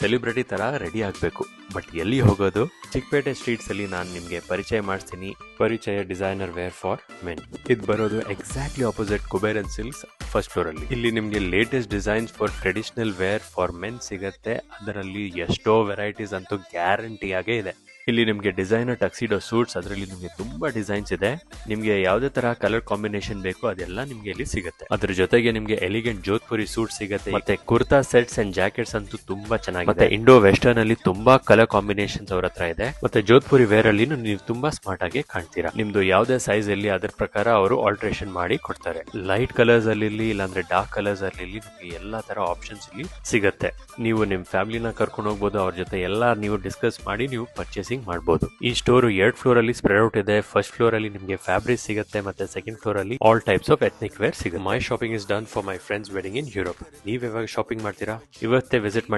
Celebrity ತರ ready ಆಗ್ಬೇಕು. But ಎಲ್ಲಿ ಹೋಗೋದು? ಚಿಕ್ಕಪೇಟೆ ಸ್ಟ್ರೀಟ್ಸ್ ಅಲ್ಲಿ ನಾನು ನಿಮ್ಗೆ ಪರಿಚಯ ಮಾಡಿಸ್ತೀನಿ. ಪರಿಚಯ ಡಿಸೈನರ್ ವೇರ್ ಫಾರ್ ಮೆನ್. ಇದು ಬರೋದು exactly opposite Kuberan silks first floor ಅಲ್ಲಿ. ಇಲ್ಲಿ ನಿಮ್ಗೆ latest designs for traditional wear for men ಸಿಗತ್ತೆ. ಅದರಲ್ಲಿ ಎಷ್ಟೋ ವೆರೈಟೀಸ್ ಅಂತೂ ಗ್ಯಾರಂಟಿ ಆಗೇ ಇದೆ. ಇಲ್ಲಿ ನಿಮ್ಗೆ ಡಿಸೈನರ್ ಟಕ್ಸಿಡೋ ಸೂಟ್ಸ್, ಅದರಲ್ಲಿ ನಿಮ್ಗೆ ತುಂಬಾ ಡಿಸೈನ್ಸ್ ಇದೆ. ನಿಮ್ಗೆ ಯಾವುದೇ ತರ ಕಲರ್ ಕಾಂಬಿನೇಷನ್ ಬೇಕು ಅದೆಲ್ಲ ನಿಮ್ಗೆ ಇಲ್ಲಿ ಸಿಗುತ್ತೆ. ಅದ್ರ ಜೊತೆಗೆ ನಿಮ್ಗೆ ಎಲಿಗೆಂಟ್ ಜೋಧ್ಪುರಿ ಸೂಟ್ ಸಿಗುತ್ತೆ. ಮತ್ತೆ ಕುರ್ತಾ ಸೆಟ್ಸ್ ಅಂಡ್ ಜಾಕೆಟ್ಸ್ ಅಂತೂ ತುಂಬಾ ಚೆನ್ನಾಗಿದೆ. ಮತ್ತೆ ಇಂಡೋ ವೆಸ್ಟರ್ನ್ ಅಲ್ಲಿ ತುಂಬಾ ಕಲರ್ ಕಾಂಬಿನೇಷನ್ಸ್ ಅವ್ರ ಹತ್ರ ಇದೆ. ಮತ್ತೆ ಜೋಧ್ಪುರಿ ವೇರ್ ಅಲ್ಲಿ ನೀವು ತುಂಬಾ ಸ್ಮಾರ್ಟ್ ಆಗಿ ಕಾಣ್ತೀರಾ. ನಿಮ್ದು ಯಾವುದೇ ಸೈಜ್ ಅಲ್ಲಿ ಅದ್ರ ಪ್ರಕಾರ ಅವರು ಆಲ್ಟ್ರೇಷನ್ ಮಾಡಿ ಕೊಡ್ತಾರೆ. ಲೈಟ್ ಕಲರ್ಸ್ ಅಲ್ಲಿ ಇಲ್ಲಾಂದ್ರೆ ಡಾರ್ಕ್ ಕಲರ್ಸ್ ಅಲ್ಲಿ ನಿಮ್ಗೆ ಎಲ್ಲಾ ತರ ಆಪ್ಷನ್ಸ್ ಇಲ್ಲಿ ಸಿಗುತ್ತೆ. ನೀವು ನಿಮ್ ಫ್ಯಾಮಿಲಿನ ಕರ್ಕೊಂಡು ಹೋಗ್ಬೋದು. ಅವ್ರ ಜೊತೆ ಎಲ್ಲಾ ನೀವು ಡಿಸ್ಕಸ್ ಮಾಡಿ ನೀವು ಪರ್ಚೇಸಿಂಗ್ ಮಾಡಬಹುದು. ಈ ಸ್ಟೋರ್ 2 ಫ್ಲೋರ್ ಅಲ್ಲಿ ಸ್ಪ್ರೆಡ್ ಔಟ್ ಇದೆ. ಫಸ್ಟ್ ಫ್ಲೋರ್ ಅಲ್ಲಿ ನಿಮಗೆ ಫ್ಯಾಬ್ರಿಕ್ ಸಿಗುತ್ತೆ. ಮತ್ತೆ ಸೆಕೆಂಡ್ ಫ್ಲೋರ್ ಅಲ್ಲಿ all types of ethnic wear ಸಿಗುತ್ತೆ. My shopping is done for my friend's wedding in Europe. ನೀವ್ ಯಾವಾಗ ಶಾಪಿಂಗ್ ಮಾಡ್ತೀರಾ? ಇವತ್ತೇ ವಿಸಿಟ್ ಮಾಡಿ.